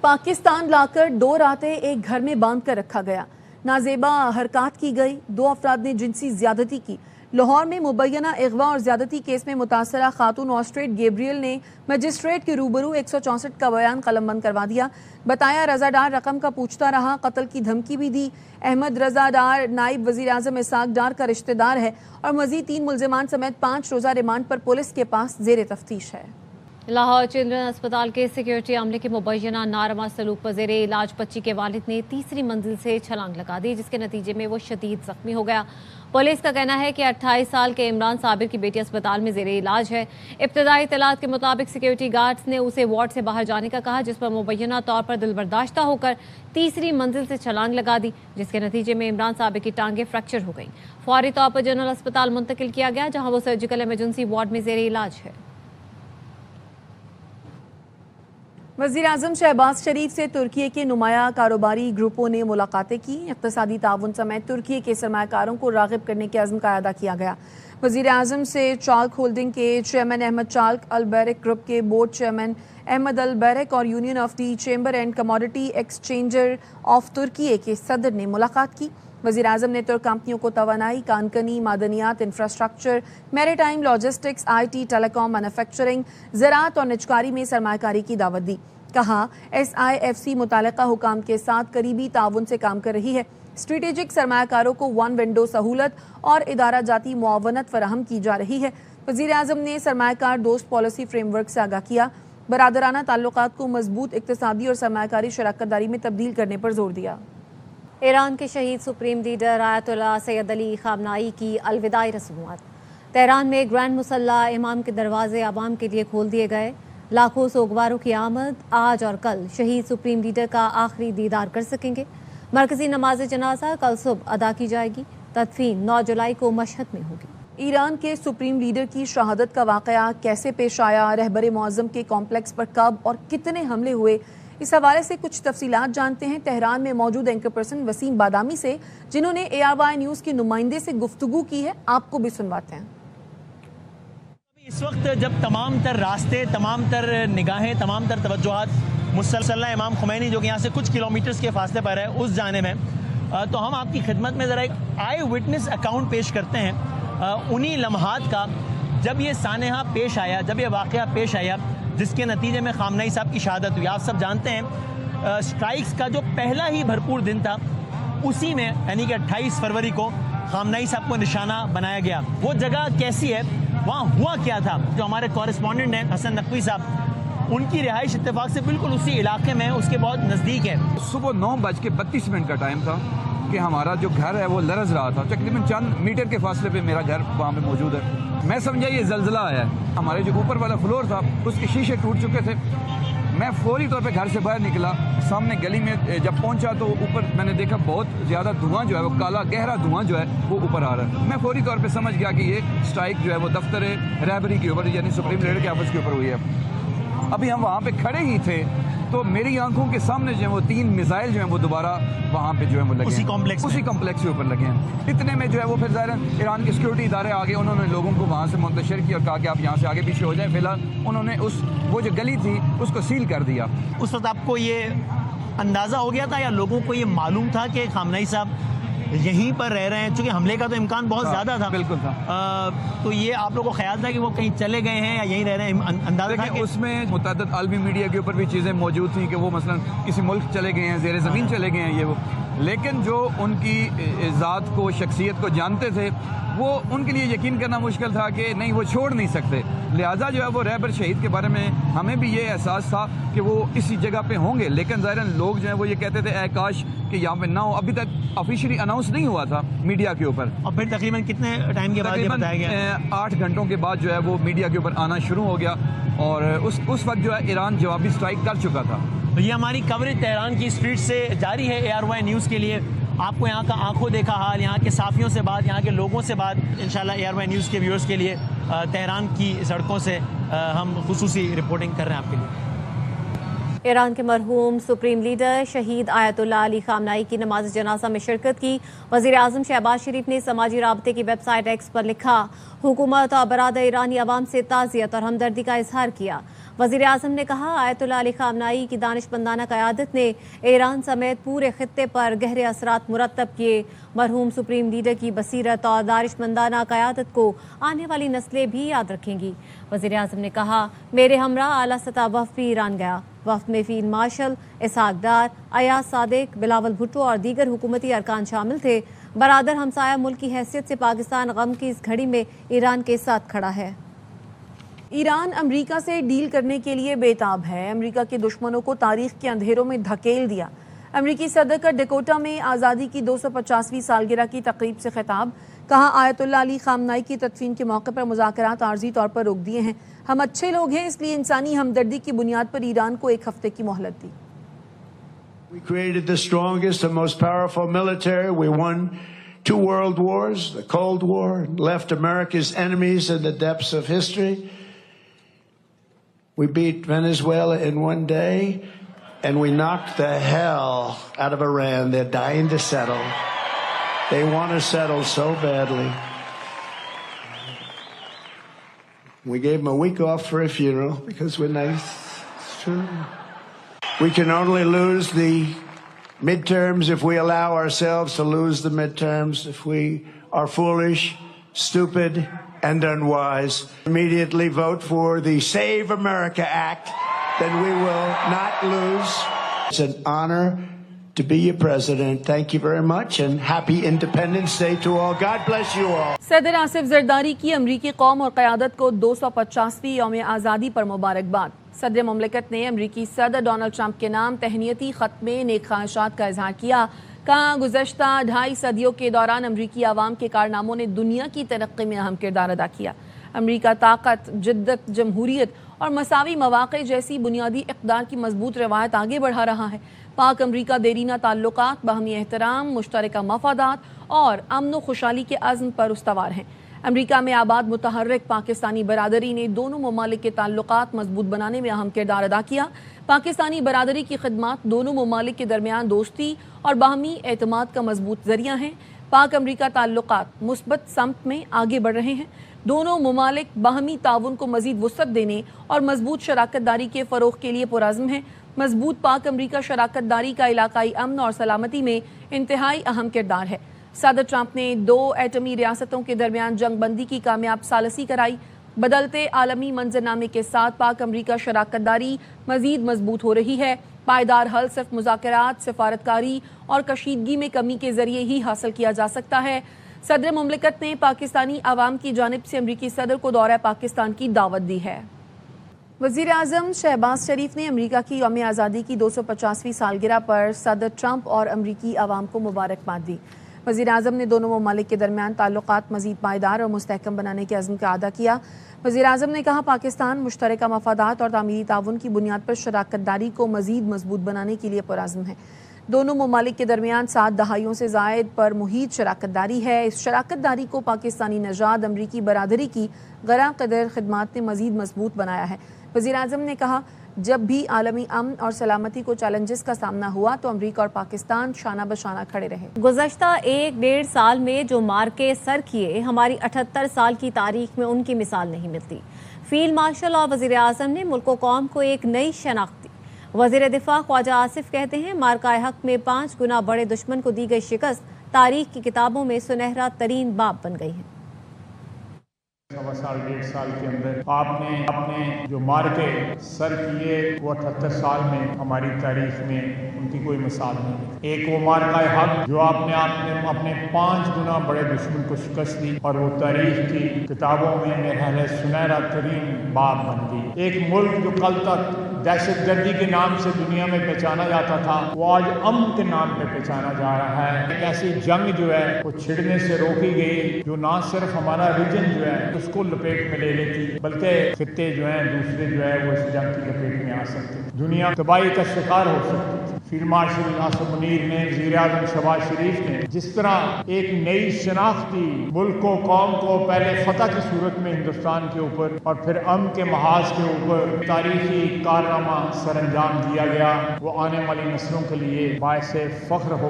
پاکستان لا کر 2 راتیں ایک گھر میں باندھ کر رکھا گیا، نازیبا حرکات کی گئی، 2 افراد نے جنسی زیادتی کی۔ لاہور میں مبینہ اغوا اور زیادتی کیس میں متاثرہ خاتون آسٹریٹ گیبریل نے مجسٹریٹ کے روبرو 164 کا بیان قلم بند کروا دیا۔ بتایا رضا ڈار رقم کا پوچھتا رہا، قتل کی دھمکی بھی دی۔ احمد رضا ڈار نائب وزیر اعظم اسحاق ڈار کا رشتہ دار ہے اور مزید 3 ملزمان سمیت 5 روزہ ریمانڈ پر پولیس کے پاس زیر تفتیش ہے۔ لاہور چلڈرن اسپتال کے سیکیورٹی عملے کے مبینہ ناروا سلوک پر زیر علاج بچی کے والد نے تیسری منزل سے چھلانگ لگا دی، جس کے نتیجے میں وہ شدید زخمی ہو گیا۔ پولیس کا کہنا ہے کہ 28 سال کے عمران صابر کی بیٹی اسپتال میں زیر علاج ہے۔ ابتدائی اطلاعات کے مطابق سیکیورٹی گارڈز نے اسے وارڈ سے باہر جانے کا کہا، جس پر مبینہ طور پر دل برداشتہ ہو کر تیسری منزل سے چھلانگ لگا دی، جس کے نتیجے میں عمران صابر کی ٹانگیں فریکچر ہو گئیں۔ فوری طور پر جنرل اسپتال منتقل کیا گیا، جہاں وہ سرجیکل ایمرجنسی وارڈ میں زیر علاج ہے۔ وزیر اعظم شہباز شریف سے ترکی کے نمایاں کاروباری گروپوں نے ملاقاتیں کی۔ اقتصادی تعاون سمیت ترکی کے سرمایہ کاروں کو راغب کرنے کے عزم کا اعادہ کیا گیا۔ وزیر اعظم سے چالک ہولڈنگ کے chairman Ahmet Calik, Albayrak group کے بورڈ چیئرمین احمد البیرک اور union of the chamber and commodity exchanger of ترکی کے صدر نے ملاقات کی۔ وزیر اعظم نے ترک کمپنیوں کو توانائی، کانکنی، معدنیات، infrastructure, maritime, logistics, I T, telecom, manufacturing, زراعت اور نجکاری میں سرمایہ کاری کی دعوت دی۔ کہا SIFC متعلقہ حکام کے ساتھ قریبی تعاون سے کام کر رہی ہے۔ اسٹریٹجک سرمایہ کاروں کو 1 ونڈو سہولت اور ادارہ جاتی معاونت فراہم کی جا رہی ہے۔ وزیر اعظم نے سرمایہ کار دوست پالیسی فریم ورک سے آگاہ کیا، برادرانہ تعلقات کو مضبوط اقتصادی اور سرمایہ کاری شراکت داری میں تبدیل کرنے پر زور دیا۔ ایران کے شہید سپریم لیڈر آیت اللہ سید علی خامنائی کی الوداعی رسومات۔ تہران میں گرینڈ مصلی امام کے دروازے عوام کے لیے کھول دیے گئے۔ لاکھوں سوگواروں کی آمد آج اور کل شہید سپریم لیڈر کا آخری دیدار کر سکیں گے۔ مرکزی نماز جنازہ کل صبح ادا کی جائے گی۔ تدفین 9 جولائی کو مشہد میں ہوگی۔ ایران کے سپریم لیڈر کی شہادت کا واقعہ کیسے پیش آیا، رہبر معظم کے کمپلیکس پر کب اور کتنے حملے ہوئے، اس حوالے سے کچھ تفصیلات جانتے ہیں تہران میں موجود اینکر پرسن وسیم بادامی سے، جنہوں نے ARY نیوز کے نمائندے سے گفتگو کی ہے۔ آپ کو بھی سنواتے ہیں۔ اس وقت جب تمام تر راستے، تمام تر نگاہیں، تمام تر توجہات مصلی امام خمینی جو کہ یہاں سے کچھ کلومیٹرز کے فاصلے پر ہے اس جانب ہے، تو ہم آپ کی خدمت میں ذرا ایک آئی وٹنس اکاؤنٹ پیش کرتے ہیں انہی لمحات کا جب یہ سانحہ پیش آیا، جب یہ واقعہ پیش آیا جس کے نتیجے میں خامنائی صاحب کی شہادت ہوئی۔ آپ سب جانتے ہیں اسٹرائکس کا جو پہلا ہی بھرپور دن تھا، اسی میں یعنی کہ 28 فروری کو خامنائی صاحب کو نشانہ بنایا گیا۔ وہ جگہ کیسی ہے، وہاں ہوا کیا تھا، جو ہمارے کورسپونڈنٹ ہیں حسن نقوی صاحب، ان کی رہائش اتفاق سے بالکل اسی علاقے میں، اس کے بہت نزدیک ہے۔ صبح 9:32 کا ٹائم تھا کہ ہمارا جو گھر ہے وہ لرز رہا تھا۔ تقریباً چند میٹر کے فاصلے پہ میرا گھر وہاں پہ موجود ہے۔ میں سمجھا یہ زلزلہ آیا ہے۔ ہمارے جو اوپر والا فلور تھا اس کے شیشے ٹوٹ چکے تھے۔ میں فوری طور پہ گھر سے باہر نکلا، سامنے گلی میں جب پہنچا تو اوپر میں نے دیکھا بہت زیادہ دھواں جو ہے، وہ کالا گہرا دھواں جو ہے وہ اوپر آ رہا ہے۔ میں فوری طور پہ سمجھ گیا کہ یہ اسٹرائک جو ہے وہ دفتر رہبری کے اوپر یعنی سپریم لیڈر کے آفس کے اوپر ہوئی ہے۔ ابھی ہم وہاں پہ کھڑے ہی تھے تو میری آنکھوں کے سامنے جو ہے وہ 3 میزائل جو ہیں وہ دوبارہ وہاں پہ جو ہے وہ لگے اسی کمپلیکس کے اوپر لگے ہیں۔ اتنے میں جو ہے وہ پھر ظاہر ایران کے سیکورٹی ادارے آگے، انہوں نے لوگوں کو وہاں سے منتشر کیا اور کہا کہ آپ یہاں سے آگے پیچھے ہو جائیں۔ فی الحال انہوں نے وہ جو گلی تھی اس کو سیل کر دیا۔ اس وقت آپ کو یہ اندازہ ہو گیا تھا یا لوگوں کو یہ معلوم تھا کہ خامنائی صاحب یہیں پر رہ رہے ہیں؟ چونکہ حملے کا تو امکان بہت زیادہ تھا۔ بالکل تھا۔ تو یہ آپ لوگوں کو خیال تھا کہ وہ کہیں چلے گئے ہیں یا یہیں رہ رہے ہیں؟ اندازہ تھا کہ اس میں متعدد عالمی میڈیا کے اوپر بھی چیزیں موجود تھیں کہ وہ مثلا کسی ملک چلے گئے ہیں، زیر زمین چلے گئے ہیں یہ وہ، لیکن جو ان کی ذات کو، شخصیت کو جانتے تھے، وہ ان کے لیے یقین کرنا مشکل تھا کہ نہیں وہ چھوڑ نہیں سکتے۔ لہٰذا جو ہے وہ رہبر شہید کے بارے میں ہمیں بھی یہ احساس تھا کہ وہ اسی جگہ پہ ہوں گے، لیکن ظاہراً لوگ جو ہیں وہ یہ کہتے تھے اے کاش کہ یہاں پہ نہ ہو۔ ابھی تک آفیشیلی اناؤنس نہیں ہوا تھا میڈیا کے اوپر۔ اور پھر تقریباً کتنے ٹائم کے بعد یہ بتایا گیا؟ 8 گھنٹوں کے بعد جو ہے وہ میڈیا کے اوپر آنا شروع ہو گیا اور اس وقت جو ہے ایران جوابی اسٹرائک کر چکا تھا۔ یہ ہماری کوریج تہران کی اسٹریٹ سے جاری ہے ARY نیوز کے لیے۔ آپ کو یہاں کا آنکھوں دیکھا حال، یہاں کے صحافیوں سے بات، یہاں کے لوگوں سے بات، انشاءاللہ ARY نیوز کے ویورز کے لیے تہران کی سڑکوں سے ہم خصوصی رپورٹنگ کر رہے ہیں آپ کے لیے۔ ایران کے مرحوم سپریم لیڈر شہید آیت اللہ علی خامنائی کی نماز جنازہ میں شرکت کی۔ وزیر اعظم شہباز شریف نے سماجی رابطے کی ویب سائٹ ایکس پر لکھا، حکومت اور برادر ایرانی عوام سے تعزیت اور ہمدردی کا اظہار کیا۔ وزیر اعظم نے کہا آیت اللہ علی خامنائی کی دانشمندانہ قیادت نے ایران سمیت پورے خطے پر گہرے اثرات مرتب کیے. مرحوم سپریم لیڈر کی بصیرت اور دانشمندانہ قیادت کو آنے والی نسلیں بھی یاد رکھیں گی. وزیر اعظم نے کہا میرے ہمراہ اعلیٰ سطح وفد بھی ایران گیا. وفد میں فیلڈ مارشل اسحاق ڈار، ایاز صادق، بلاول بھٹو اور دیگر حکومتی ارکان شامل تھے. برادر ہمسایہ ملک کی حیثیت سے پاکستان غم کی اس گھڑی میں ایران کے ساتھ کھڑا ہے. ایران امریکہ سے ڈیل کرنے کے لیے بےتاب ہے. امریکہ کے دشمنوں کو تاریخ کے اندھیروں میں دھکیل دیا. امریکی صدر کا ڈیکوٹا میں آزادی کی 250ویں سالگرہ کی تقریب سے خطاب. کہا آیت اللہ علی خامنائی کی تدفین کے موقع پر مذاکرات عارضی طور پر روک دیے ہیں. ہم اچھے لوگ ہیں، اس لیے انسانی ہمدردی کی بنیاد پر ایران کو 1 ہفتے کی مہلت دی. We created the strongest and most powerful military. We won 2 world wars, the Cold War, left America's enemies in the depths of history. We beat Venezuela in 1 day, and we knocked the hell out of Iran. They're dying to settle. They want to settle so badly. We gave them a week off for a funeral because we're nice. It's true. We can only lose the midterms if we allow ourselves to lose the midterms. If we are foolish, stupid, and unwise, immediately vote for the Save America Act, then we will not lose. It's an honor to be your president. Thank you very much and happy Independence Day to all. God bless you all. صدر آصف زرداری کی امریکی قوم اور قیادت کو 250ویں یوم آزادی پر مبارکباد. صدر مملکت نے امریکی صدر ڈونلڈ ٹرمپ کے نام تہنیتی خط میں نیک خواہشات کا اظہار کیا. کہا گزشتہ 2.5 صدیوں کے دوران امریکی عوام کے کارناموں نے دنیا کی ترقی میں اہم کردار ادا کیا. امریکہ طاقت، جدت، جمہوریت اور مساوی مواقع جیسی بنیادی اقدار کی مضبوط روایت آگے بڑھا رہا ہے. پاک امریکہ دیرینہ تعلقات، باہمی احترام، مشترکہ مفادات اور امن و خوشحالی کے عزم پر استوار ہیں. امریکہ میں آباد متحرک پاکستانی برادری نے دونوں ممالک کے تعلقات مضبوط بنانے میں اہم کردار ادا کیا. پاکستانی برادری کی خدمات دونوں ممالک کے درمیان دوستی اور باہمی اعتماد کا مضبوط ذریعہ ہیں. پاک امریکہ تعلقات مثبت سمت میں آگے بڑھ رہے ہیں. دونوں ممالک باہمی تعاون کو مزید وسعت دینے اور مضبوط شراکت داری کے فروغ کے لیے پرعزم ہیں. مضبوط پاک امریکہ شراکت داری کا علاقائی امن اور سلامتی میں انتہائی اہم کردار ہے. صدر ٹرمپ نے 2 ایٹمی ریاستوں کے درمیان جنگ بندی کی کامیاب ثالثی کرائی. بدلتے عالمی منظرنامے کے ساتھ پاک امریکہ شراکت داری مزید مضبوط ہو رہی ہے. پائیدار حل صرف مذاکرات، سفارتکاری اور کشیدگی میں کمی کے ذریعے ہی حاصل کیا جا سکتا ہے. صدر مملکت نے پاکستانی عوام کی جانب سے امریکی صدر کو دورہ پاکستان کی دعوت دی ہے. وزیر اعظم شہباز شریف نے امریکہ کی یوم آزادی کی 250ویں سالگرہ پر صدر ٹرمپ اور امریکی عوام کو مبارکباد دی. وزیر اعظم نے دونوں ممالک کے درمیان تعلقات مزید پائیدار اور مستحکم بنانے کے عزم کا اعادہ کیا. وزیر اعظم نے کہا پاکستان مشترکہ مفادات اور تعمیری تعاون کی بنیاد پر شراکت داری کو مزید مضبوط بنانے کے لیے پرعزم ہے. دونوں ممالک کے درمیان 7 دہائیوں سے زائد پر محیط شراکت داری ہے. اس شراکت داری کو پاکستانی نژاد امریکی برادری کی غراں قدر خدمات نے مزید مضبوط بنایا ہے. وزیر اعظم نے کہا جب بھی عالمی امن اور سلامتی کو چیلنجز کا سامنا ہوا تو امریکہ اور پاکستان شانہ بشانہ کھڑے رہے. گزشتہ 1-1.5 سال میں جو مارکے سر کیے ہماری 78 سال کی تاریخ میں ان کی مثال نہیں ملتی. فیلڈ مارشل اور وزیر اعظم نے ملک و قوم کو ایک نئی شناخت دی. وزیر دفاع خواجہ آصف کہتے ہیں مارکہ حق میں 5 گنا بڑے دشمن کو دی گئی شکست تاریخ کی کتابوں میں سنہرا ترین باب بن گئی ہے. 1.5 سال کے اندر آپ نے اپنے جو مارکے سر کیے وہ 78 سال میں ہماری تاریخ میں ان کی کوئی مثال نہیں. ایک وہ مارکہ حق جو آپ نے اپنے 5 گنا بڑے دشمن کو شکست دی اور وہ تاریخ کی کتابوں میں میرے خیال ہے سنہرا ترین باب بن گئی. ایک ملک جو کل تک دہشت گردی کے نام سے دنیا میں پہچانا جاتا تھا وہ آج امن کے نام پہ پہچانا جا رہا ہے. ایک ایسی جنگ جو ہے وہ چھڑنے سے روکی گئی جو نہ صرف ہمارا ریجن جو ہے اس کو لپیٹ میں لے لیتی بلکہ خطے جو ہیں دوسرے جو ہے وہ اس جنگ کی لپیٹ میں آ سکتے. دنیا تباہی کا شکار ہو سکتی تھی. فیلڈ مارشل ناصر منیر نے، وزیر اعظم شہباز شریف نے جس طرح ایک نئی شناخت دی ملک و قوم کو، پہلے فتح کی صورت میں ہندوستان کے اوپر اور پھر امن کے محاذ کے اوپر تاریخی کارنامہ سر انجام دیا گیا، وہ آنے والی نسلوں کے لیے باعث فخر ہو.